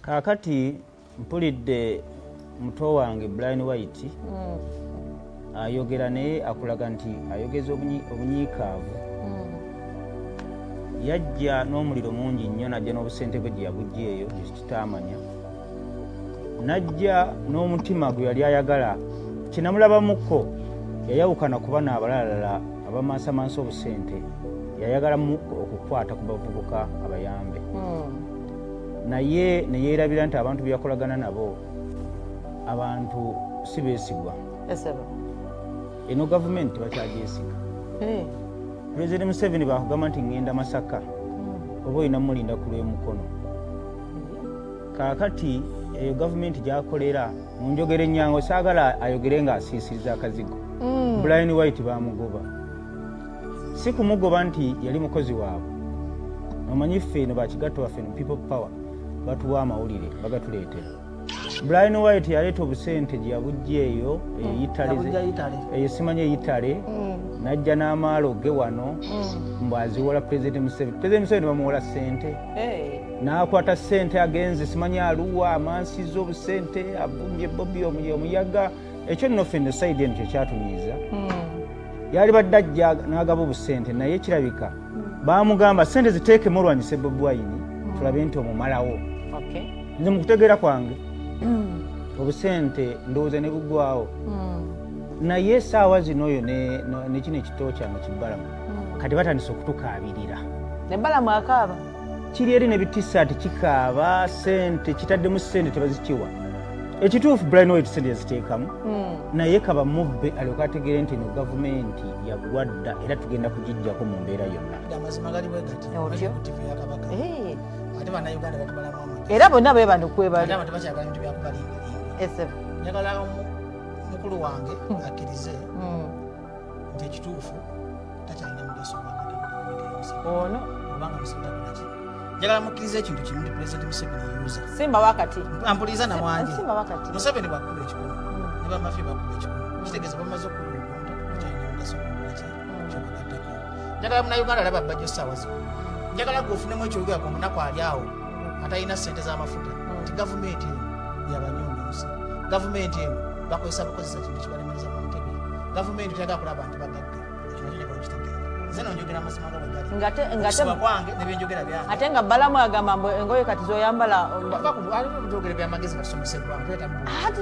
Kakati mpulidde muto wange Brian White ayogera naye akulaga nti ayogeza obunyiikaavu. Yajja n'omuliro mungi nnyo, najja n'obusente bwe gye yabujja eyo kitaamanya, najja n'omutima gwe yali ayagala. Kinamulabamukko yayawukana ku bana abalalala abamansamansa obusente, yayagala okukwata ku bavubuka abayambe. Naye ne yeerabira nti abantu byakolagana nabo abantu si beesigwa. Eno gavumenti bakyagyesiga. Pulezidenti Museveni bakugamba nti ngenda Masaka oba olina mulinda ku lw'emukono. Kaakati eyo gavumenti gyakolera mu njogera ennyango, saagala ayogere ng'asiisiriza akazigo. Brian White bamugoba, si kumugoba nti yali mukozi waabwe. Omanyi ffe eno bakigatta waffe no people power batuwa amawulire bagatuleetera. Brian White yaleeta obusente gye yabujja eyo eyo simanyi eyitale, najja n'amaalo ge wano mbu aziwola Pulezidenti Museveni. Pulezidenti Museveni bamuwola ssente, n'akwata ssente agenze simanyi aluwa amansiza obusente abumbye Bobi omuyaga. Ekyo nno ffe sayidi eno kye kyatunyiiza. Yali badde ajja n'agaba obusente, naye kirabika baamugamba ssente ziteekemu olwanyise Bobi Wine tulabe nti omumalawo. Nze mu kutegeera kwange obusente ndowooza ne bugwawo. Naye essaawa zino oyo ne kino ekitoo kyange kibbalamu kati batandise okutukaabirira. Ne bbalamu akaaba Kiri eri ne bitisaati kikaaba, ssente kitaddemu ssente tebazikiwa. Ekituufu Brian White ssente yaziteekamu, naye kaba mubbe alyoka ategeere nti eno gavumenti yagwadda era tugenda kugijjako mu mbeera yonna. Amazima gali bwe gati TV ya Kabaka ate bannayuganda batubalamu amagezi era bonna bwe bano kwebali. ate abantu bakyagala bintu byakubalingalinga. Njagala mukulu wange akkirize nti ekituufu takyalina mugeso ono obanga musitakulaki. Njagala mukkirize ekintu kimu nti Pulezidenti Museveni yuuza simba wakati ampuliza na mwanje simba wakati Museveni bwakuba ekikono ne bamafi bakuba ekikono kitegeeza bamaze okulungunta takyalina mugeso kulaki kyobagattako. Njagala munnayuganda alaba bajja essaawa zino. Njagala gweofunemu ekyogera ku munaku ali awo atalina ssente z'amafuta nti gavumenti eno yabanyunyuuzi. Gavumenti eno bakozesa bukozesa kintu kibalemereza mu ntebe. Gavumenti teyagala kulaba abantu bagagga. Ekyo nakyo kyekitegeera. Nze njogera amazima nga bwe kwange ne byenjogera byange. Ate nga bbalamu agamba mbu engoye kati zoyambala twogere byamagezi batusomesebwa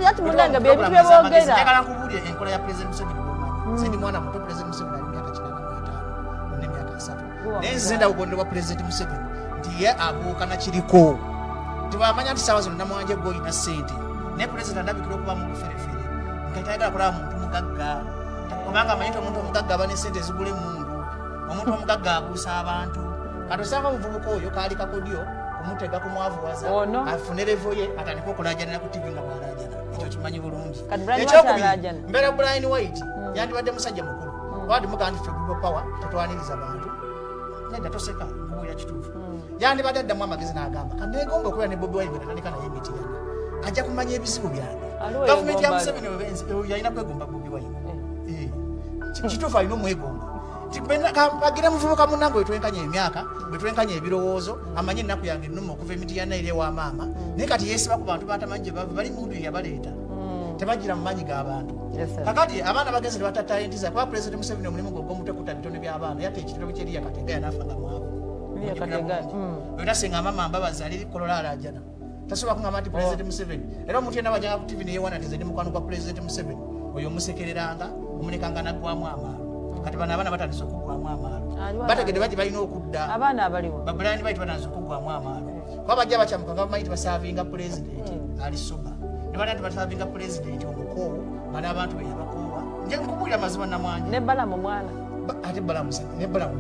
ati munange byebintu byeboogera. Njagala nkubuulire enkola ya Pulezidenti Museveni bwomanyi. Nze ndi mwana muto, Pulezidenti Museveni ali myaka 85 n'emyaka 3. Naye nze ndawugondebwa Pulezidenti Museveni nti ye abuukana kiriko. Tebamanya nti ssaawa zino namwanje gwe olina ssente. Naye Pulezidenti andabikira okuba mu buferefere nga tayagala kulaba muntu mugagga. Kubanga amanyi nti omuntu omugagga aba n'essente ezigula emmundu. Omuntu omugagga abuusa abantu. Kati osanga omuvubuka oyo kaali kakodyo kumutega kumwavuwaza afune levo ye atandika okulaajanira ku TV nga bw'alaajana. Ekyo kimanyi bulungi. Ekyokubiri mbeera Brian White yandibadde musajja mukulu. Wadi mugamba nti people power tetwaniriza bantu. Nedda toseka nkubuulira kituufu. Yandibadde addamu amagezi n'agamba kandi neegomba okubeera ne Bobi Wine bwetandika naye emiti yange ajja kumanya ebizibu byange. Gavumenti ya Museveni yalina kwegomba Bobi Wine. Kituufu alina omwegomba. Bagire muvubuka munnange bwe emyaka bwe twenkanya ebirowoozo amanye ennaku yange ennuma okuva emiti ya Naire wa maama naye kati yeesiba ku bantu batamanyi gye bava bali mundu yabaleeta tebajjira mu maanyi g'abantu. Kakati abaana bagezi ne batatayintiza kuba Pulezidenti Museveni omulimu gwe ogw'omuteekuta bitone by'abaana yatta ekitero ky'Eriya Katenga yanaafa nga mwavu. Bwetasenga mama mbabazi ali kolola alaajana tasobola kungamba nti Pulezidenti Museveni era omuntu yenna bajanga ku TV neyewana nti nze ndi mukwano gwa Pulezidenti Museveni oyo omusekereranga omulekanga naggwamu amaalo. Kati bano abaana batandise okuggwamu amaalo bategedde bati balina okudda abaana abaliwo babulani baiti batandise okuggwamu amaalo kuba bajja bakyamuka nga bamanyi tibasaavinga Pulezidenti ali soba ne balina tibasaavinga Pulezidenti omukoowu bali abantu be yabakoowa. Nje nkubuulira amazima namwanje ne bbalamu mwana ate bbalamu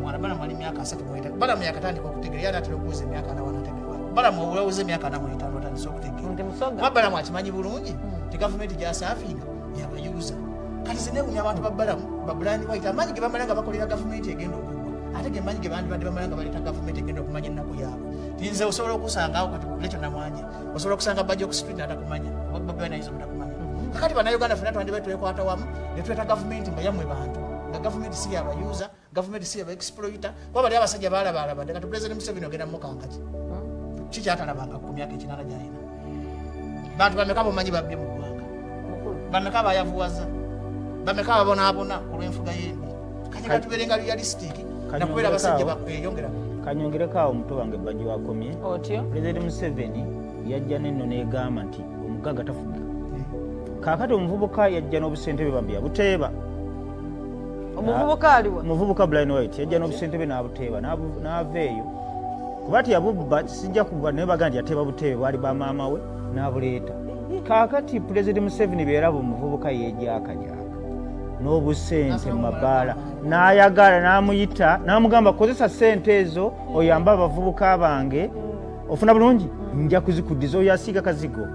mwana balamu ali myaka 3 balamu yakatandika okutegeera yali atera okuweza emyaka 4 wanategeera balamu olawuza emyaka 45 atandise okutegeera kuba balamu akimanyi bulungi ti gavumenti gyasaafinga yabayuuza. Kati zinewunya abantu Brian White amanyi ge bamala nga bakolera gavumenti egenda okuggwa ate ge manyi ge bandibadde bamala nga baleeta gavumenti egenda okumanya ennaku yaabwe. Tinze osobola okusangawo kati lekyo namwanje osobola okusanga bajja ku street atakumanya Bobi Wine ayinza obutakumanya. Kakati bannayuganda ffenna twandibadde twekwata wamu ne tweta gavumenti nga yammwe bantu nga gavumenti si yabayuuza gavumenti si yabaexploita kuba bali abasajja baalabaalabadde kati Pulezidenti Museveni ogenda mukanga ki kikyatalabanga ku myaka ekinana gy'alina. bantu bameka bomanyi babye mu ggwanga bameka bayavuwaza bameka babonaabona olw'enfuga y'embi kanyega tubeerenga realistic nakubeera abasajja bakweyongera kanyongereko awo omuto wange bajje wakomye pulezidenti Museveni yajja nenno negamba nti omugagga tafuga kaakati omuvubuka yajja n'obusentebe bambi yabuteeba omuvubuka aliwa omuvubuka Brian White yajja n'obusentebe n'abuteeba n'aveeyo kuba ti yabubba sijja kuba naye baga nti yateeba buteebe bwali bamaama we n'abuleeta kaakati pulezidenti Museveni beeraba omuvubuka yeejaakajaaka n'obusente mu mabaala n'ayagala n'amuyita n'amugamba kozesa ssente ezo oyambe abavubuka bange ofuna bulungi nja kuzikuddiza oyo asiiga kazigo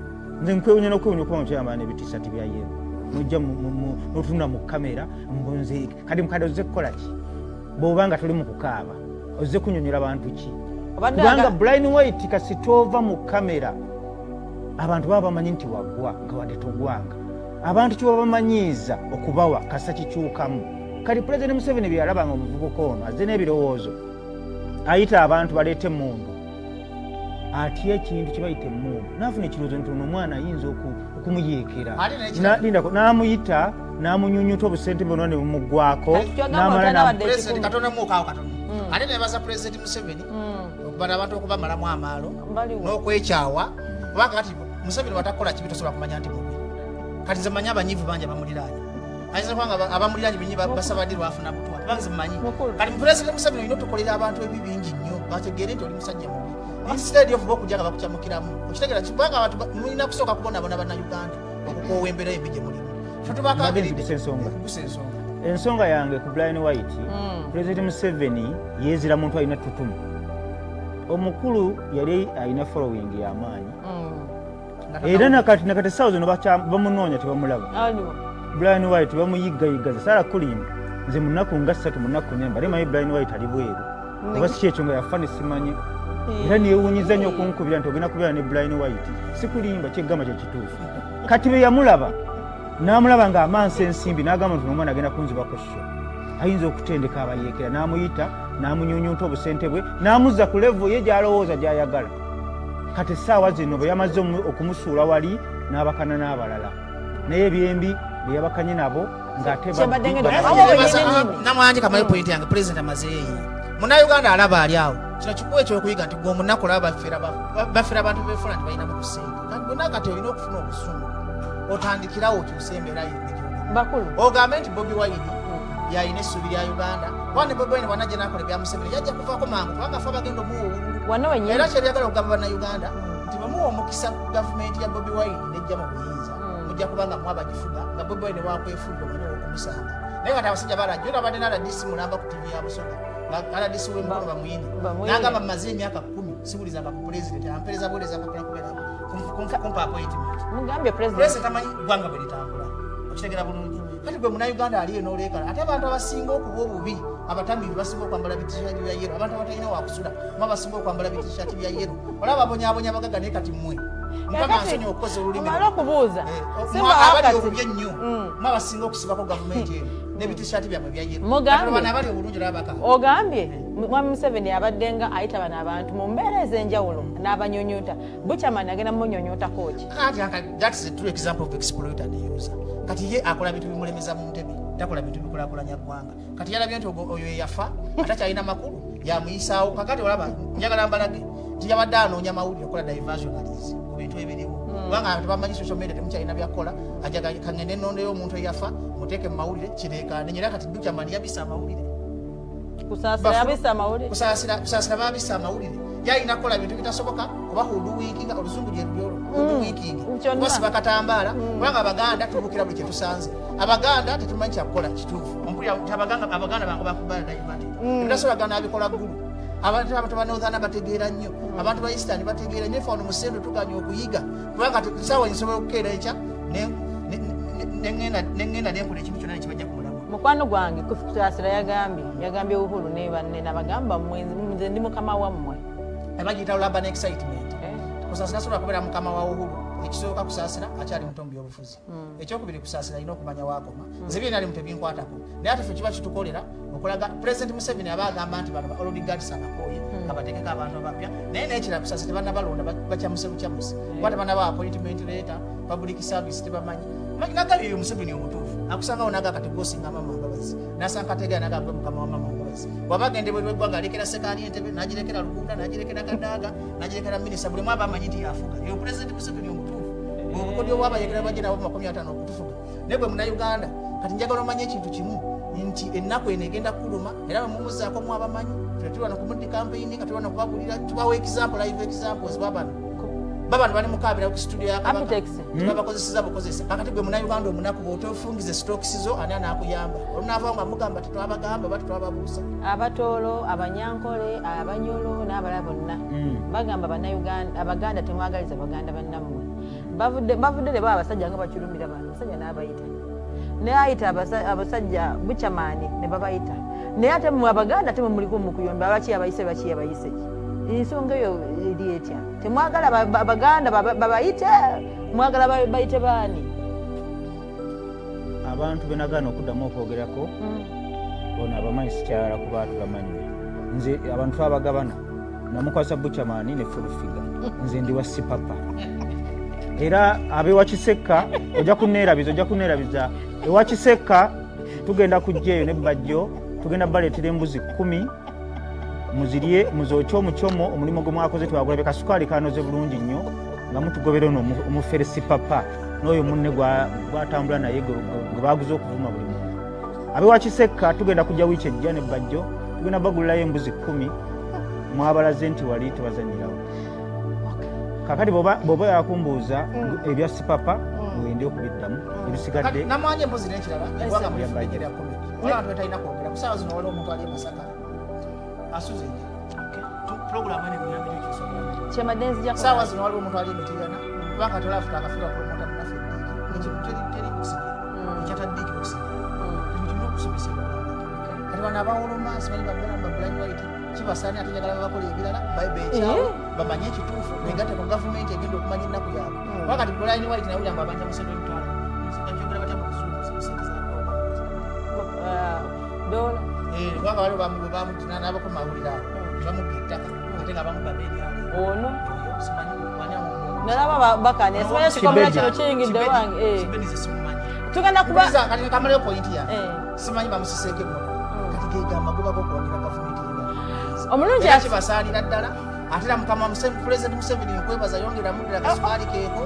nze nkwewunya n'okwewunya okuba mukyambala n'ebitiisati bya yero nojja n'otunula mu kamera mbunze kati mukadde ozze kukola ki bw'oba nga tuli mu kukaaba ozze kunyonyola bantu ki kubanga Brian White kasitoova mu kamera abantu baba bamanyi nti wagwa nga wadde togwanga abantu kiba bamanyiiza okubawa kasa kikyukamu kati pulezidenti Museveni bye yalaba nga omuvubuka ono azze n'ebirowoozo ayita abantu baleete emmundu atya ekintu kibayita emmundu naafuna ekirowoozo nti ono omwana ayinza okumuyeekera n'amuyita n'amunyunyuta obusente bwonna ne bumuggwako ate nebaza pulezidenti Museveni okubala abantu okubamalamu amaalo n'okwekyawa kubanga kati Museveni watakola kibi tosobola kumanya nti mubi kati nze manyi abanyiivu bangi abamuliraanye ayinza kubanga abamuliraanye benyi basaba ddi lwafuna butwa kubanga nze mumanyi kati pulezidenti Museveni olina otukolera abantu ebi bingi nnyo bategeere nti oli musajja mubi instead of okujja nga bakukyamukiramu okitegeera kubanga abantu mulina kusooka kubonabona bannayuganda okukoowa embeera embi gye mulimu ensonga yange ku Brian White pulezidenti Museveni yeezira muntu alina ttutumu omukulu yali alina following y'amaanyi era nakati essaawa zino bamunoonya tebamulaba Brian White bamuyiggayigaza Sarah Kulimba nze mu nnaku nga 3 mu nnaku 4 bali manyi Brian White ali bweru oba si kyekyo nga yafa ne simanyi era niyewuunyiza nnyo okunkubira nti ogenda kubeera ne Brian White si kulimba kyeggamba kye kituufu kati be yamulaba n'amulaba ng'amansa ensimbi n'agamba nti omwana agenda kunzibako sho ayinza okutendeka abayeekera n'amuyita n'amunyunyunta obusente bwe n'amuzza ku levo ye gy'alowooza gy'ayagala kati essaawa zino bwe yamaze okumusuula wali n'abakana n'abalala naye ebyembi bye yabakanye nabo ng'atenamwanji kamale pointi yange pulezidenti amazeeyi munnayuganda alaba ali awo kino kikuwa ekyokuyiga nti gwe omunaku laba bafera abantu befuna nti balina mukusenga kati bonna kati olina okufuna obusungu otandikirawo okyusa embeera yebakulu ogambe nti Bobi Wine yalina essuubi lya Uganda wane Bobi Wine bwanajja nakola ebya Museveni yajja kuvaako mangu kubanga fe abagenda omuwa era kyeryagala okugamba bannayuganda nti bamuwa omukisa gavumenti ya Bobi Wine nejja mu buyinza mujja kubanga mu abagifuga nga Bobi Wine wakwefudde omwana okumusanga naye kati abasajja balajja olaba ne RDC mulamba ku TV ya Busoga RDC w'emukolo bamuyini n'agamba mumaze emyaka 10 siwulizanga ku pulezidenti ampereza buweereza kakola kubeera kumpa appointment mugambye pulezidenti amanyi ggwanga bwe litambula okitegera bulungi kati gwe munnayuganda aliyo n'oleekala ate abantu abasinga okuba obubi abatamiivu basinga okwambala bitishaati bya yero abantu abatalina wakusula ma basinga okwambala bitishaati bya yero olaba abonyaabonya abagagga naye kati mmwe mukama nsonyi okukoza olulimi okubuuza abali obubi ennyo ma basinga okusibako gavumenti eno n'ebitishaati byabwe bya yero bana abali obulungi olabaka ogambye mwami Museveni abaddenga ayita bano abantu mu mbeera ez'enjawulo n'abanyonyota bukyamani agenda munyonyotako ki that's a true example of exploiter the user kati ye akola bintu bimulemeza mu ntebe takola bintu bikulaakulanya ggwanga kati yalabye nti oyo yafa atakyalina makulu yamuyisaawo kakati olaba njagala mbalage nti yabadde anoonya mawulire okola diversionalis ku bintu ebiriwo kubanga tebamanyi social media temukyalina byakukola ajaga kangende ennondeyo omuntu eyafa muteeke mu mawulire kireekaane nyera kati Bukyamani yabisa amawulire kusaasira babisa amawulire yalina kukola bintu bitasoboka kuba hoodwinking oluzungu lyerulyolo hoodwinking basiba katambaala kubanga abaganda tubukira buli kyetusanze abaganda tetumanyi kyakukola kituufu abaganda bange bakubala daimati ebitasobagana abikola ggulu abantu banoothana bategeera nnyo abantu ba eastern bategeera nnyo fano musendo tuganya okuyiga kubanga saawa nsobola okukeera ekya neŋŋenda nenkola ekintu kyonna nekibajja kumulamu mukwano gwange kusaasira yagambye Uhuru ne banne nabagamba nze ndi mukama wammwe abagiyita olaba ne excitement kusaasira sobola kubeera mukama wa Uhuru ekisooka kusaasira akyali muto mu byobufuzi ekyokubiri kusaasira alina okumanya waakoma nze byonna ali mu tebinkwatako naye ate ffe kiba kitukolera okulaga President Museveni aba agamba nti bano olodigadisa abakooye kabateekeko abantu abapya naye nekira kusaasira tebannabalonda bakyamuse bukyamuse kuba tebannaba appointment letter public service tebamanyi nagabye eyo Museveni omutuufu akusangawo naga kati gosinga mama Mbabazi nasanga kategera naga gwe mukama wa mama Mbabazi wabagende bwe bwanga alekera sekaani Entebbe nagirekera Lugunda nagirekera Kadaga nagirekera minisita buli mwaba amanyi nti yafuga eyo President Museveni omutuufu obukodi obwaba yekera bagenda abo 50 okutufuga naye gwe Munnayuganda kati njagala omanye ekintu kimu nti ennaku eno egenda kuluma era bamumuzaako mwabamanyi tulwana ku muddi campaign katulwana kubagulira tubawo example live examples babano bali mukabira ku studio ya Kabaka tubakozesa bukozesa kakati gwe Munnayuganda omunaku bw'otofungize stocks zo ani anaakuyamba olunaava nga mugamba tetwabagamba bati twababuusa abatoolo abanyankole abanyolo n'abalala bonna bagamba Bannayuganda Abaganda temwagaliza Baganda bannammwe bavudde ne baba abasajja nga bakirumira bano abasajja n'abayita naye ayita abasajja buchamani ne babayita naye ate mmwe Abaganda temuliko mu kuyomba abaki abayise ensonga eyo eri etya temwagala Abaganda babayite mwagala bayite baani abantu benagana okuddamu okwogerako ono abamanyi sikyala kuba tubamanyi nze abantu abagabana namukwasa buchamani ne fulufiga nze ndi wa sipapa era abewa Kisekka ojja kuneerabiza ewa Kisekka tugenda kujjaeyo ne bajjo tugenda baleetera embuzi 10 muzirye muzokyo omuchomo omulimu gwe mwakoze twagulabe kasukali kanoze bulungi nnyo nga mutugobera ono omuferesi papa n'oyo munne gwatambula naye gwe baguze okuvuma buli muntu abewa Kisekka tugenda kujja wiiki ejja ne bajjo tugenda bagulirayo embuzi 10 mwabalaze nti wali tebazanyirawo kakati boba yakumbuuza ebya sipapa wende okubiddamu ebisigadde namwanye embuzi n'ekirala egwanga mu yafujjira ya komedi abantu betalina kwogera ku saawa zino waliwo omuntu ali e Masaka asuze program ene muyambi kyemadenzi saawa zino waliwo omuntu ali e Mityana kubanga tolafuta akafuta promota munaffe ekintu teri kusigira ekyataddiiki kusigira ebintu bino okusomesebwa kati bano abawoloma simanyi bagamba Brian White kibasaani ate njagala babakola ebirala bayiba ekyawo bamanye ekituufu begatte ku gavumenti egenda okumanya ennaku yaabwe wakati Brian White nawe yamba abanja musendo emitwalo bakyogera batya mu kuzungu sente dola kubanga waliwo bamwe bamutina n'abako mawulire awo bamubba ettaka ate nga bamuba beeryali ono simanyi nalaba bakane simanyi kikomera kino kiyingidde wange Kibenize simumanyi tugenda kuba kati kamaleyo pointi ya simanyi bamusiseeko emmotoka kati gegamba gubako okuwagira gavumenti omulungi kibasaanira ddala ate era mukama President Museveni nkwebaza yongera muddira kasukaali keeko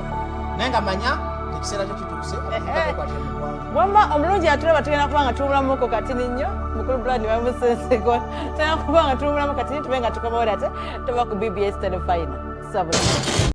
naye nga manya ekiseera kyo kituuse wamma omulungi atulaba tugenda kuba nga tuwulamuko katini nnyo mukulu Brand bamusenseko tugenda kuba nga tuwulamu katini tube nga tukomawo ate tuba ku BBS Telefina sabula